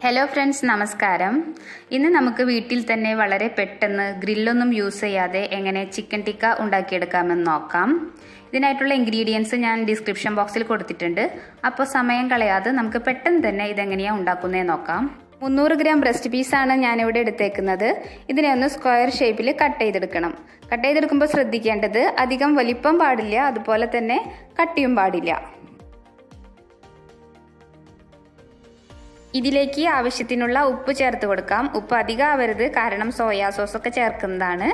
Hello friends, നമസ്കാരം. ഇന്ന് നമുക്ക് വീട്ടിൽ തന്നെ വളരെ പെട്ടെന്ന് ഗ്രില്ലൊന്നും യൂസ് ചെയ്യാതെ എങ്ങനെ ചിക്കൻ ടിക്ക ഉണ്ടാക്കിയെടുക്കാമെന്ന് നോക്കാം. ഇതിനായിട്ടുള്ള ഇൻഗ്രീഡിയൻസ് ഞാൻ ഡിസ്ക്രിപ്ഷൻ ബോക്സിൽ കൊടുത്തിട്ടുണ്ട്. അപ്പോൾ സമയം കളയാതെ നമുക്ക് പെട്ടെന്ന് തന്നെ ഇതെങ്ങനെയാണ് ഉണ്ടാക്കുന്നതെന്ന് നോക്കാം. 300 ഗ്രാം ബ്രസ്റ്റ് പീസാണ് ഞാനിവിടെ എടുത്തേക്കുന്നത്. ഇതിനെ ഒന്ന് സ്ക്വയർ ഷേപ്പിൽ കട്ട് ചെയ്തെടുക്കണം. കട്ട് ചെയ്തെടുക്കുമ്പോൾ ശ്രദ്ധിക്കേണ്ടത് അധികം വലിപ്പം പാടില്ല, അതുപോലെ തന്നെ കട്ടിയും പാടില്ല. ഇതിലേക്ക് ആവശ്യത്തിനുള്ള ഉപ്പ് ചേർത്ത് കൊടുക്കാം. ഉപ്പ് അധികം ആവരുത്, കാരണം സോയാ സോസൊക്കെ ചേർക്കുന്നതാണ്.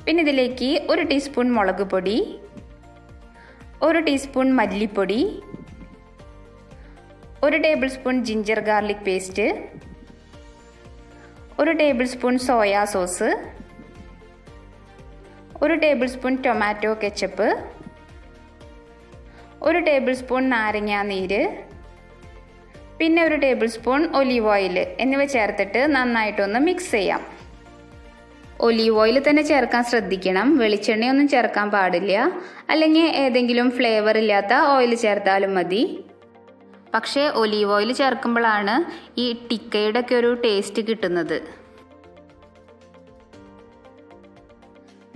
പിന്നെ ഇതിലേക്ക് 1 ടീസ്പൂൺ മുളക് പൊടി, 1 ടീസ്പൂൺ മല്ലിപ്പൊടി, 1 table spoon ginger garlic paste, 1 table spoon soya sauce, 1 table spoon tomato ketchup, 1 table spoon നാരങ്ങാ നീര്, പിന്നെ 1 ടേബിൾ സ്പൂൺ ഒലീവ് ഓയിൽ എന്നിവ ചേർത്തിട്ട് നന്നായിട്ടൊന്ന് മിക്സ് ചെയ്യാം. ഒലീവ് ഓയിൽ തന്നെ ചേർക്കാൻ ശ്രദ്ധിക്കണം, വെളിച്ചെണ്ണയൊന്നും ചേർക്കാൻ പാടില്ല. അല്ലെങ്കിൽ ഏതെങ്കിലും ഫ്ലേവർ ഇല്ലാത്ത ഓയിൽ ചേർത്താലും മതി. പക്ഷേ ഒലീവ് ഓയിൽ ചേർക്കുമ്പോഴാണ് ഈ ടിക്കയുടെ ഒക്കെ ഒരു ടേസ്റ്റ് കിട്ടുന്നത്.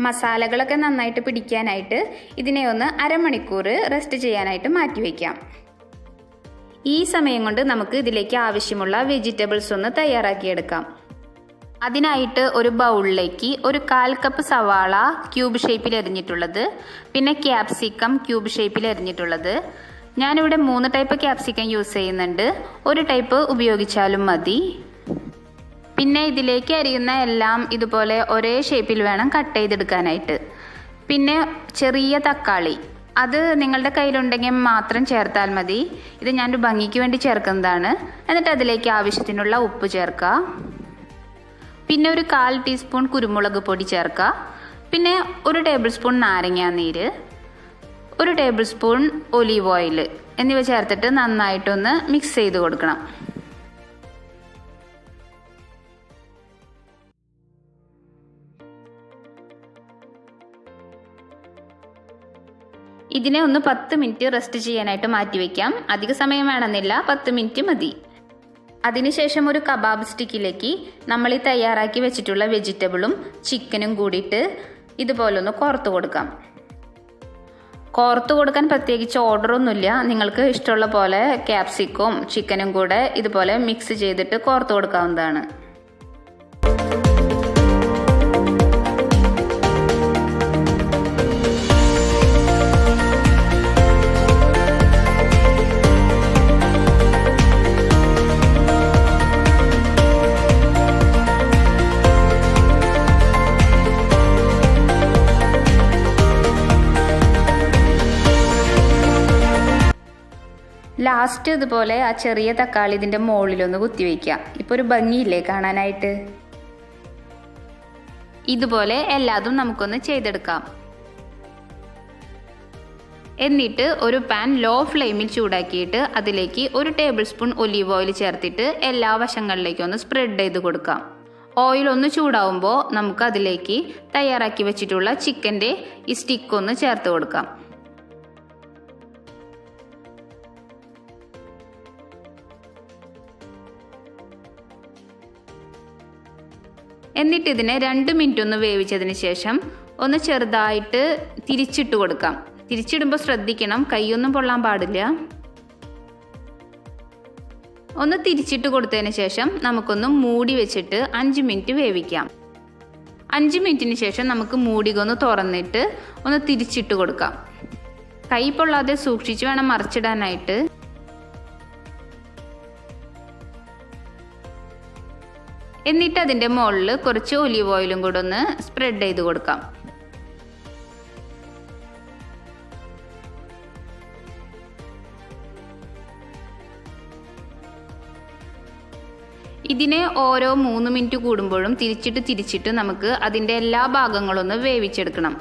മസാലകളൊക്കെ നന്നായിട്ട് പിടിക്കാനായിട്ട് ഇതിനെ ഒന്ന് അരമണിക്കൂർ റെസ്റ്റ് ചെയ്യാനായിട്ട് മാറ്റിവെക്കാം. ഈ സമയം കൊണ്ട് നമുക്ക് ഇതിലേക്ക് ആവശ്യമുള്ള വെജിറ്റബിൾസ് ഒന്ന് തയ്യാറാക്കിയെടുക്കാം. അതിനായിട്ട് ഒരു ബൗളിലേക്ക് 1/4 കപ്പ് സവാള ക്യൂബ് ഷേപ്പിൽ അരിഞ്ഞിട്ടുള്ളത്, പിന്നെ ക്യാപ്സിക്കം ക്യൂബ് ഷേപ്പിൽ അരിഞ്ഞിട്ടുള്ളത്. ഞാനിവിടെ 3 ടൈപ്പ് ക്യാപ്സിക്കം യൂസ് ചെയ്യുന്നുണ്ട്, 1 ടൈപ്പ് ഉപയോഗിച്ചാലും മതി. പിന്നെ ഇതിലേക്ക് അരിയുന്ന എല്ലാം ഇതുപോലെ ഒരേ ഷേപ്പിൽ വേണം കട്ട് ചെയ്തെടുക്കാനായിട്ട്. പിന്നെ ചെറിയ തക്കാളി, അത് നിങ്ങളുടെ കയ്യിലുണ്ടെങ്കിൽ മാത്രം ചേർത്താൽ മതി. ഇത് ഞാനൊരു ഭംഗിക്ക് വേണ്ടി ചേർക്കുന്നതാണ്. എന്നിട്ട് അതിലേക്ക് ആവശ്യത്തിനുള്ള ഉപ്പ് ചേർക്കുക. പിന്നെ 1/4 ടീസ്പൂൺ കുരുമുളക് പൊടി ചേർക്കുക. പിന്നെ 1 ടേബിൾ സ്പൂൺ നാരങ്ങാ നീര്, 1 ടേബിൾ സ്പൂൺ ഒലീവ് ഓയിൽ എന്നിവ ചേർത്തിട്ട് നന്നായിട്ടൊന്ന് മിക്സ് ചെയ്ത് കൊടുക്കണം. ഇതിനെ ഒന്ന് 10 മിനിറ്റ് റെസ്റ്റ് ചെയ്യാനായിട്ട് മാറ്റിവെക്കാം. അധിക സമയം വേണമെന്നില്ല, 10 മിനിറ്റ് മതി. അതിനുശേഷം ഒരു കബാബ് സ്റ്റിക്കിലേക്ക് നമ്മൾ ഈ തയ്യാറാക്കി വെച്ചിട്ടുള്ള വെജിറ്റബിളും ചിക്കനും കൂടിയിട്ട് ഇതുപോലെ ഒന്ന് കോർത്ത് കൊടുക്കാം. കോർത്ത് കൊടുക്കാൻ പ്രത്യേകിച്ച് ഓർഡറൊന്നുമില്ല, നിങ്ങൾക്ക് ഇഷ്ടമുള്ള പോലെ ക്യാപ്സിക്കവും ചിക്കനും കൂടെ ഇതുപോലെ മിക്സ് ചെയ്തിട്ട് കോർത്ത് കൊടുക്കാവുന്നതാണ്. ലാസ്റ്റ് ഇതുപോലെ ആ ചെറിയ തക്കാളി ഇതിൻ്റെ മുകളിലൊന്ന് കുത്തിവെക്കാം. ഇപ്പോൾ ഒരു ഭംഗിയില്ലേ കാണാനായിട്ട്. ഇതുപോലെ എല്ലാതും നമുക്കൊന്ന് ചെയ്തെടുക്കാം. എന്നിട്ട് ഒരു പാൻ ലോ ഫ്ലെയിമിൽ ചൂടാക്കിയിട്ട് അതിലേക്ക് 1 ടേബിൾ സ്പൂൺ ഒലീവ് ഓയിൽ ചേർത്തിട്ട് എല്ലാ വശങ്ങളിലേക്കും ഒന്ന് സ്പ്രെഡ് ചെയ്ത് കൊടുക്കാം. ഓയിൽ ഒന്ന് ചൂടാവുമ്പോൾ നമുക്ക് അതിലേക്ക് തയ്യാറാക്കി വെച്ചിട്ടുള്ള ചിക്കൻ്റെ ഈ സ്റ്റിക്ക് ഒന്ന് ചേർത്ത് കൊടുക്കാം. എന്നിട്ട് ഇതിനെ 2 മിനിറ്റ് ഒന്ന് വേവിച്ചതിന് ശേഷം ഒന്ന് ചെറുതായിട്ട് തിരിച്ചിട്ട് കൊടുക്കാം. തിരിച്ചിടുമ്പോൾ ശ്രദ്ധിക്കണം, കൈയൊന്നും പൊള്ളാൻ പാടില്ല. ഒന്ന് തിരിച്ചിട്ട് കൊടുത്തതിന് ശേഷം നമുക്കൊന്ന് മൂടി വെച്ചിട്ട് 5 മിനിറ്റ് വേവിക്കാം. 5 മിനിറ്റിന് ശേഷം നമുക്ക് മൂടികൊന്ന് തുറന്നിട്ട് ഒന്ന് തിരിച്ചിട്ട് കൊടുക്കാം. കൈ പൊള്ളാതെ സൂക്ഷിച്ച് വേണം മറിച്ചിടാനായിട്ട്. എന്നിട്ട് അതിൻ്റെ മുകളിൽ കുറച്ച് ഒലീവ് ഓയിലും കൂടെ ഒന്ന് സ്പ്രെഡ് ചെയ്ത് കൊടുക്കാം. ഇതിനെ ഓരോ 3 മിനിറ്റ് കൂടുമ്പോഴും തിരിച്ചിട്ട് നമുക്ക് അതിൻ്റെ എല്ലാ ഭാഗങ്ങളൊന്ന് വേവിച്ചെടുക്കണം.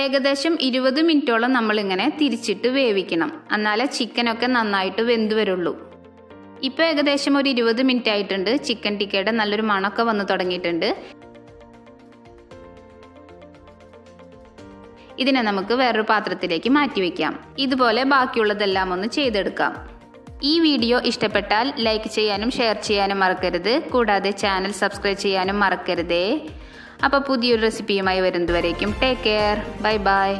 ഏകദേശം 20 മിനിറ്റോളം നമ്മളിങ്ങനെ തിരിച്ചിട്ട് വേവിക്കണം, എന്നാലേ ചിക്കനൊക്കെ നന്നായിട്ട് വെന്ത് വരുള്ളൂ. ഇപ്പോൾ ഏകദേശം ഒരു 20 മിനിറ്റ് ആയിട്ടുണ്ട്. ചിക്കൻ ടിക്കയുടെ നല്ലൊരു മണമൊക്കെ വന്ന് തുടങ്ങിയിട്ടുണ്ട്. ഇതിനെ നമുക്ക് വേറൊരു പാത്രത്തിലേക്ക് മാറ്റി വയ്ക്കാം. ഇതുപോലെ ബാക്കിയുള്ളതെല്ലാം ഒന്ന് ചെയ്തെടുക്കാം. ഈ വീഡിയോ ഇഷ്ടപ്പെട്ടാൽ ലൈക്ക് ചെയ്യാനും ഷെയർ ചെയ്യാനും മറക്കരുത്. കൂടാതെ ചാനൽ സബ്സ്ക്രൈബ് ചെയ്യാനും മറക്കരുതേ. അപ്പോൾ പുതിയൊരു റെസിപ്പിയുമായി വരുന്നതുവരേക്കും ടേക്ക് കെയർ. Bye bye.